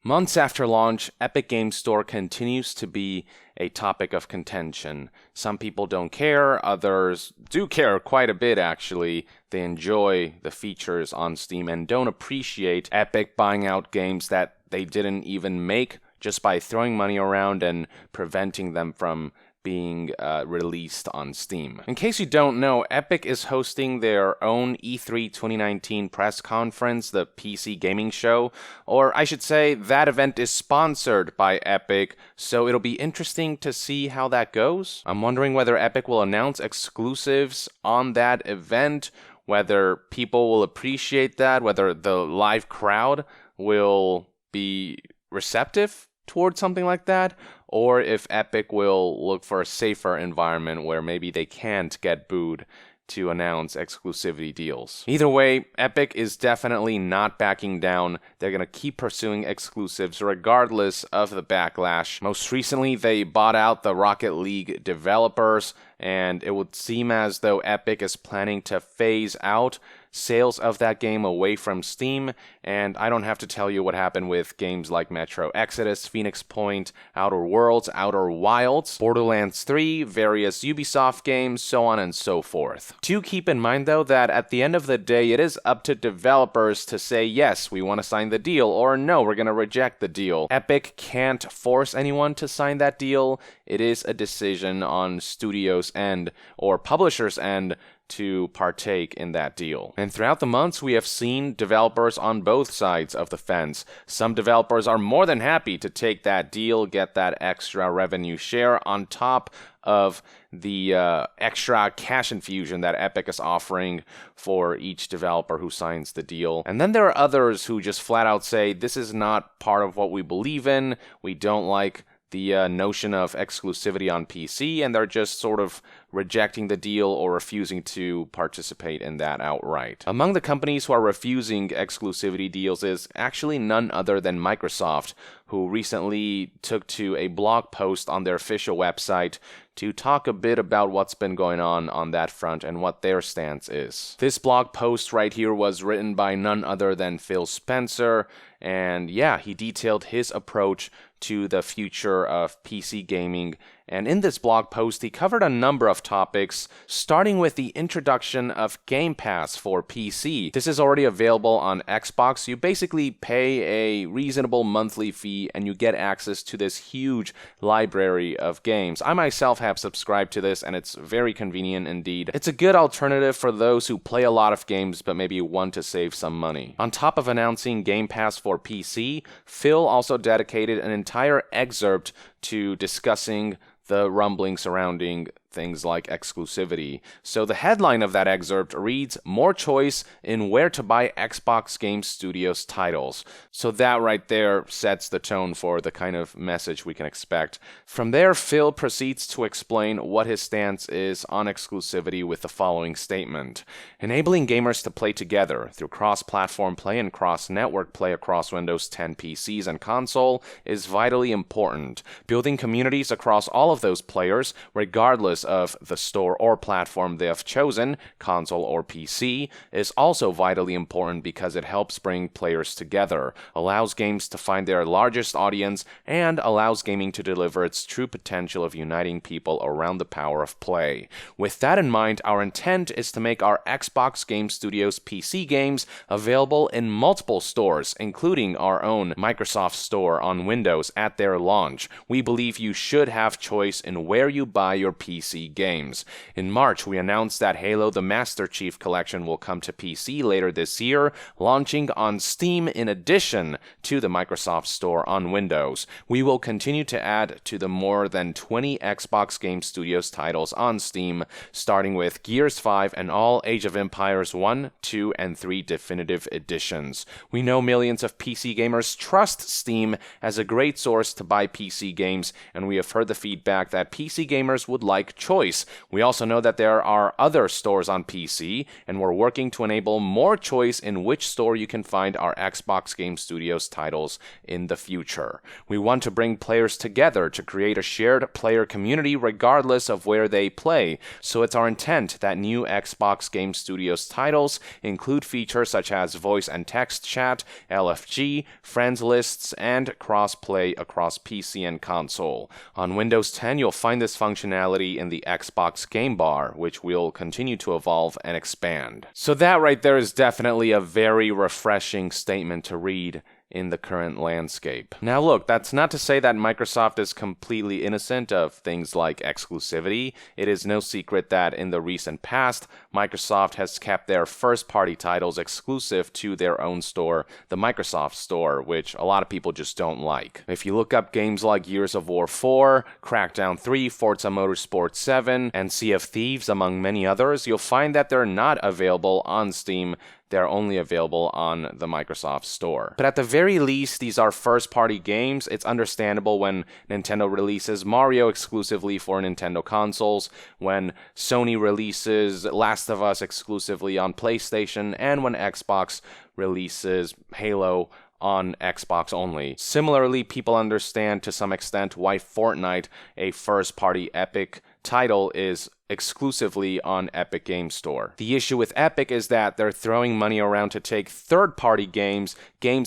Months after launch, Epic Games Store continues to be a topic of contention. Some people don't care, others do care quite a bit actually. They enjoy the features on Steam and don't appreciate Epic buying out games that they didn't even make just by throwing money around and preventing them from being released on Steam. In case you don't know, Epic is hosting their own E3 2019 press conference, the PC gaming show, or I should say that event is sponsored by Epic, so it'll be interesting to see how that goes. I'm wondering whether Epic will announce exclusives on that event, whether people will appreciate that, whether the live crowd will be receptive towards something like that, or if Epic will look for a safer environment where maybe they can't get booed to announce exclusivity deals. Either way, Epic is definitely not backing down. They're going to keep pursuing exclusives regardless of the backlash. Most recently, they bought out the Rocket League developers, and it would seem as though Epic is planning to phase out sales of that game away from Steam, and I don't have to tell you what happened with games like Metro Exodus, Phoenix Point, Outer Worlds, Outer Wilds, Borderlands 3, various Ubisoft games, so on and so forth. Do keep in mind though that at the end of the day it is up to developers to say yes, we want to sign the deal, or no, we're going to reject the deal. Epic can't force anyone to sign that deal. It is a decision on studios' end or publishers' end to partake in that deal. And throughout the months, we have seen developers on both sides of the fence. Some developers are more than happy to take that deal, get that extra revenue share on top of the extra cash infusion that Epic is offering for each developer who signs the deal. And then there are others who just flat out say, this is not part of what we believe in, we don't like the notion of exclusivity on PC, and they're just sort of rejecting the deal or refusing to participate in that outright. Among the companies who are refusing exclusivity deals is actually none other than Microsoft, who recently took to a blog post on their official website to talk a bit about what's been going on that front and what their stance is. This blog post right here was written by none other than Phil Spencer, and yeah, he detailed his approach to the future of PC gaming. And in this blog post, he covered a number of topics, starting with the introduction of Game Pass for PC. This is already available on Xbox. You basically pay a reasonable monthly fee and you get access to this huge library of games. I myself have subscribed to this and it's very convenient indeed. It's a good alternative for those who play a lot of games but maybe want to save some money. On top of announcing Game Pass for PC, Phil also dedicated an entire excerpt to discussing the rumbling surrounding things like exclusivity. So the headline of that excerpt reads, "More choice in where to buy Xbox Game Studios titles." So that right there sets the tone for the kind of message we can expect. From there, Phil proceeds to explain what his stance is on exclusivity with the following statement. "Enabling gamers to play together through cross-platform play and cross-network play across Windows 10 PCs and console is vitally important. Building communities across all of those players, regardless of the store or platform they have chosen, console or PC, is also vitally important because it helps bring players together, allows games to find their largest audience, and allows gaming to deliver its true potential of uniting people around the power of play. With that in mind, our intent is to make our Xbox Game Studios PC games available in multiple stores, including our own Microsoft Store on Windows at their launch. We believe you should have choice in where you buy your PC games. In March, we announced that Halo the Master Chief Collection will come to PC later this year, launching on Steam in addition to the Microsoft Store on Windows. We will continue to add to the more than 20 Xbox Game Studios titles on Steam, starting with Gears 5 and all Age of Empires 1, 2, and 3 definitive editions. We know millions of PC gamers trust Steam as a great source to buy PC games, and we have heard the feedback that PC gamers would like of choice. We also know that there are other stores on PC, and we're working to enable more choice in which store you can find our Xbox Game Studios titles in the future. We want to bring players together to create a shared player community regardless of where they play, so it's our intent that new Xbox Game Studios titles include features such as voice and text chat, LFG, friends lists, and cross-play across PC and console. On Windows 10, you'll find this functionality in the Xbox Game Bar, which will continue to evolve and expand. So that right there is definitely a very refreshing statement to read in the current landscape. Now look, that's not to say that Microsoft is completely innocent of things like exclusivity. It is no secret that in the recent past, Microsoft has kept their first-party titles exclusive to their own store, the Microsoft Store, which a lot of people just don't like. If you look up games like Gears of War 4, Crackdown 3, Forza Motorsport 7, and Sea of Thieves, among many others, you'll find that they're not available on Steam. They're only available on the Microsoft Store. But at the very least, these are first-party games. It's understandable when Nintendo releases Mario exclusively for Nintendo consoles, when Sony releases Last of Us exclusively on PlayStation, and when Xbox releases Halo on Xbox only. Similarly, people understand to some extent why Fortnite, a first-party Epic title, is exclusively on Epic Games Store. The issue with Epic is that they're throwing money around to take third-party games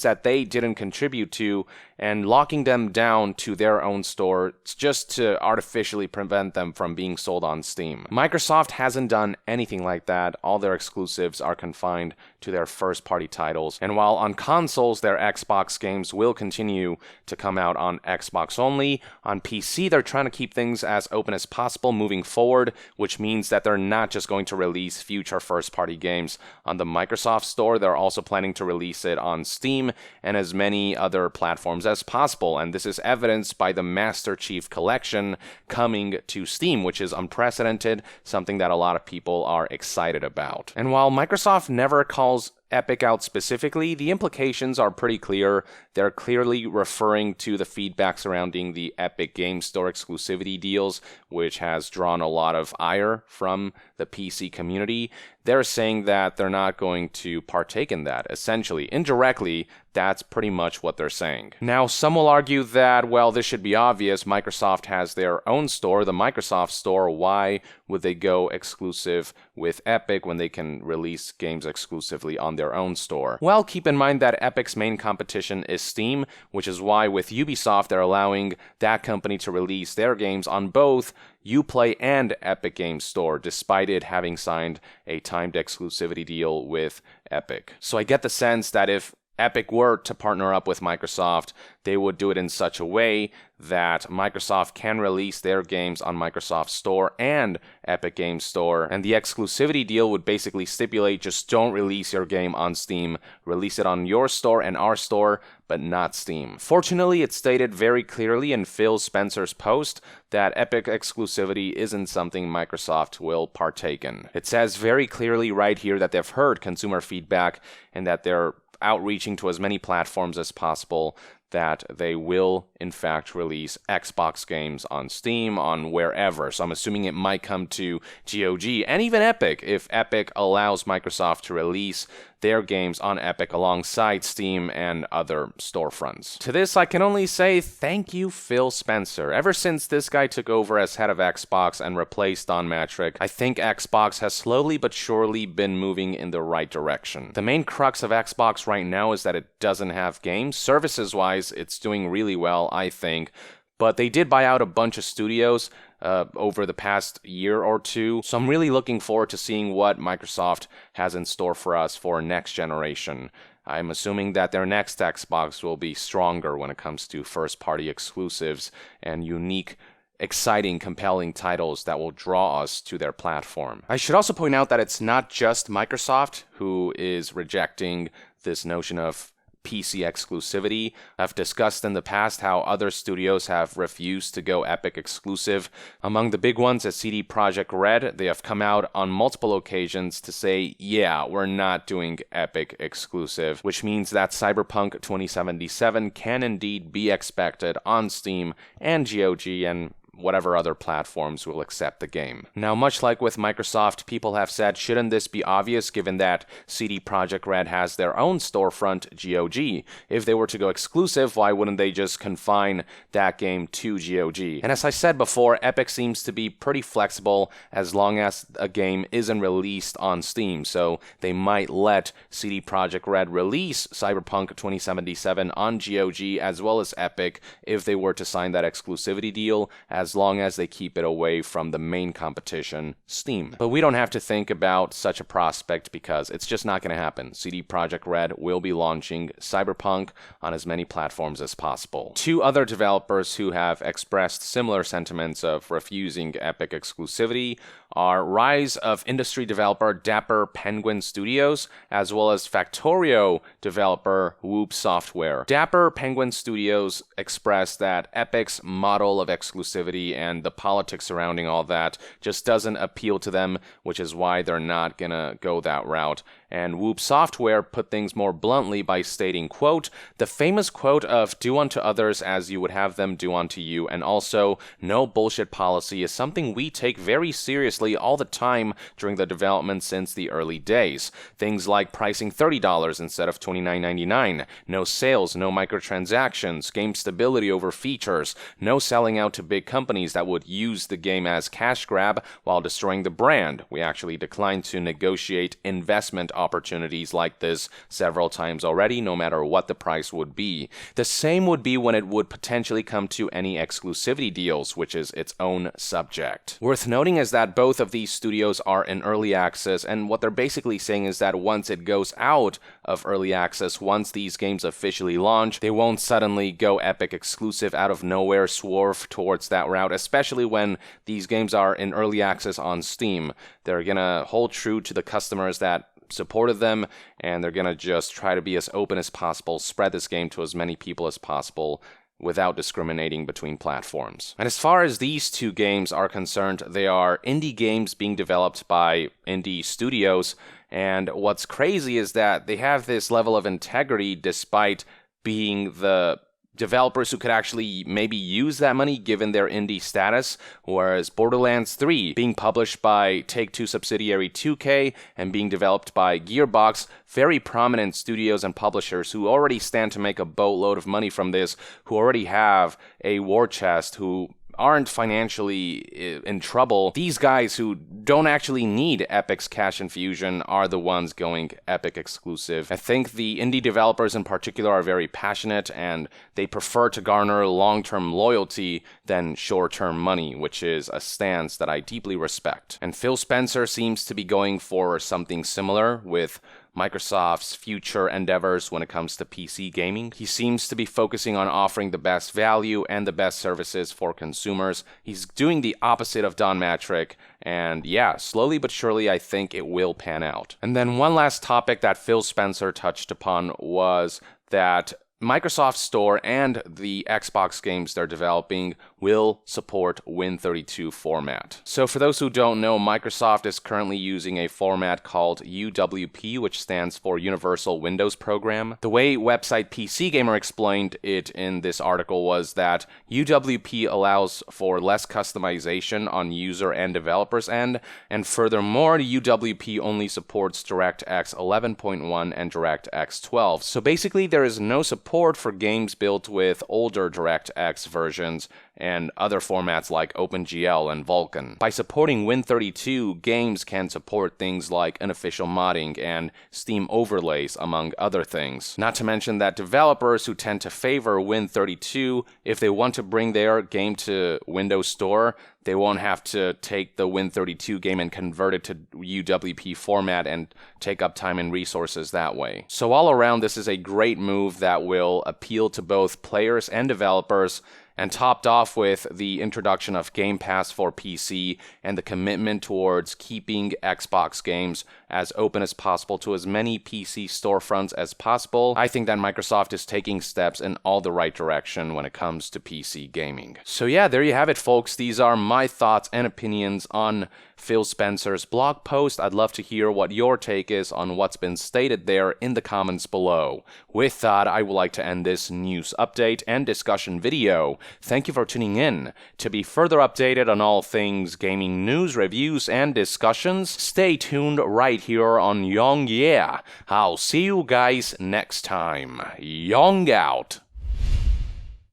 that they didn't contribute to, and locking them down to their own store just to artificially prevent them from being sold on Steam. Microsoft hasn't done anything like that. All their exclusives are confined to their first-party titles, and while on consoles, their Xbox games will continue to come out on Xbox only, on PC, they're trying to keep things as open as possible moving forward, which means that they're not just going to release future first-party games on the Microsoft Store, they're also planning to release it on Steam and as many other platforms as possible, and this is evidenced by the Master Chief Collection coming to Steam, which is unprecedented, something that a lot of people are excited about. And while Microsoft never calls Epic out specifically, the implications are pretty clear. They're clearly referring to the feedback surrounding the Epic Games Store exclusivity deals, which has drawn a lot of ire from the PC community. They're saying that they're not going to partake in that. Essentially, indirectly, that's pretty much what they're saying. Now, some will argue that, well, this should be obvious. Microsoft has their own store, the Microsoft Store. Why would they go exclusive with Epic when they can release games exclusively on their own store? Well, keep in mind that Epic's main competition is Steam, which is why with Ubisoft, they're allowing that company to release their games on both Uplay and Epic Games Store, despite it having signed a timed exclusivity deal with Epic. So I get the sense that if Epic were to partner up with Microsoft, they would do it in such a way that Microsoft can release their games on Microsoft Store and Epic Games Store, and the exclusivity deal would basically stipulate just don't release your game on Steam, release it on your store and our store, but not Steam. Fortunately, it's stated very clearly in Phil Spencer's post that Epic exclusivity isn't something Microsoft will partake in. It says very clearly right here that they've heard consumer feedback and that they're outreaching to as many platforms as possible, that they will, in fact, release Xbox games on Steam, on wherever. So I'm assuming it might come to GOG and even Epic, if Epic allows Microsoft to release their games on Epic alongside Steam and other storefronts. To this, I can only say thank you, Phil Spencer. Ever since this guy took over as head of Xbox and replaced Don Mattrick, I think Xbox has slowly but surely been moving in the right direction. The main crux of Xbox right now is that it doesn't have games. Services-wise, it's doing really well, I think, but they did buy out a bunch of studios over the past year or two, so I'm really looking forward to seeing what Microsoft has in store for us for next generation. I'm assuming that their next Xbox will be stronger when it comes to first-party exclusives and unique, exciting, compelling titles that will draw us to their platform. I should also point out that it's not just Microsoft who is rejecting this notion of PC exclusivity. I've discussed in the past how other studios have refused to go Epic exclusive. Among the big ones is CD Projekt Red. They have come out on multiple occasions to say, yeah, we're not doing Epic exclusive, which means that Cyberpunk 2077 can indeed be expected on Steam and GOG and whatever other platforms will accept the game. Now, much like with Microsoft, people have said, shouldn't this be obvious given that CD Projekt Red has their own storefront, GOG? If they were to go exclusive, why wouldn't they just confine that game to GOG? And as I said before, Epic seems to be pretty flexible as long as a game isn't released on Steam, so they might let CD Projekt Red release Cyberpunk 2077 on GOG as well as Epic if they were to sign that exclusivity deal, as long as they keep it away from the main competition, Steam. But we don't have to think about such a prospect because it's just not going to happen. CD Projekt Red will be launching Cyberpunk on as many platforms as possible. Two other developers who have expressed similar sentiments of refusing Epic exclusivity are Rise of industry developer Dapper Penguin Studios, as well as Factorio developer Whoop Software. Dapper Penguin Studios expressed that Epic's model of exclusivity and the politics surrounding all that just doesn't appeal to them, which is why they're not gonna go that route. And Whoop Software put things more bluntly by stating, quote, "The famous quote of do unto others as you would have them do unto you, and also no bullshit policy is something we take very seriously all the time during the development since the early days. Things like pricing $30 instead of $29.99, no sales, no microtransactions, game stability over features, no selling out to big companies that would use the game as cash grab while destroying the brand. We actually declined to negotiate investment opportunities like this several times already, no matter what the price would be. The same would be when it would potentially come to any exclusivity deals, which is its own subject." Worth noting is that both of these studios are in early access, and what they're basically saying is that once it goes out of early access, once these games officially launch, they won't suddenly go Epic exclusive out of nowhere, swerve towards that route, especially when these games are in early access on Steam. They're gonna hold true to the customers that supported them, and they're gonna just try to be as open as possible, spread this game to as many people as possible without discriminating between platforms. And as far as these two games are concerned, they are indie games being developed by indie studios, and what's crazy is that they have this level of integrity despite being the developers who could actually maybe use that money given their indie status, whereas Borderlands 3 being published by Take-Two subsidiary 2K and being developed by Gearbox, very prominent studios and publishers who already stand to make a boatload of money from this, who already have a war chest, who aren't financially in trouble. These guys who don't actually need Epic's cash infusion are the ones going Epic exclusive. I think the indie developers in particular are very passionate, and they prefer to garner long-term loyalty than short-term money, which is a stance that I deeply respect. And Phil Spencer seems to be going for something similar with Microsoft's future endeavors when it comes to PC gaming. He seems to be focusing on offering the best value and the best services for consumers. He's doing the opposite of Don Mattrick, and yeah, slowly but surely I think it will pan out. And then one last topic that Phil Spencer touched upon was that Microsoft Store and the Xbox games they're developing will support Win32 format. So for those who don't know, Microsoft is currently using a format called UWP, which stands for Universal Windows Program. The way website PC Gamer explained it in this article was that UWP allows for less customization on user and developers end, and furthermore, UWP only supports DirectX 11.1 and DirectX 12. So basically there is no support for games built with older DirectX versions and other formats like OpenGL and Vulkan. By supporting Win32, games can support things like unofficial modding and Steam overlays, among other things. Not to mention that developers who tend to favor Win32, if they want to bring their game to Windows Store, they won't have to take the Win32 game and convert it to UWP format and take up time and resources that way. So all around, this is a great move that will appeal to both players and developers, and topped off with the introduction of Game Pass for PC and the commitment towards keeping Xbox games as open as possible to as many PC storefronts as possible. I think that Microsoft is taking steps in all the right direction when it comes to PC gaming. So yeah, there you have it, folks. These are my thoughts and opinions on Phil Spencer's blog post. I'd love to hear what your take is on what's been stated there in the comments below. With that, I would like to end this news update and discussion video. Thank you for tuning in. To be further updated on all things gaming news, reviews, and discussions, stay tuned right here on Yong Yeah. I'll see you guys next time. Yong out!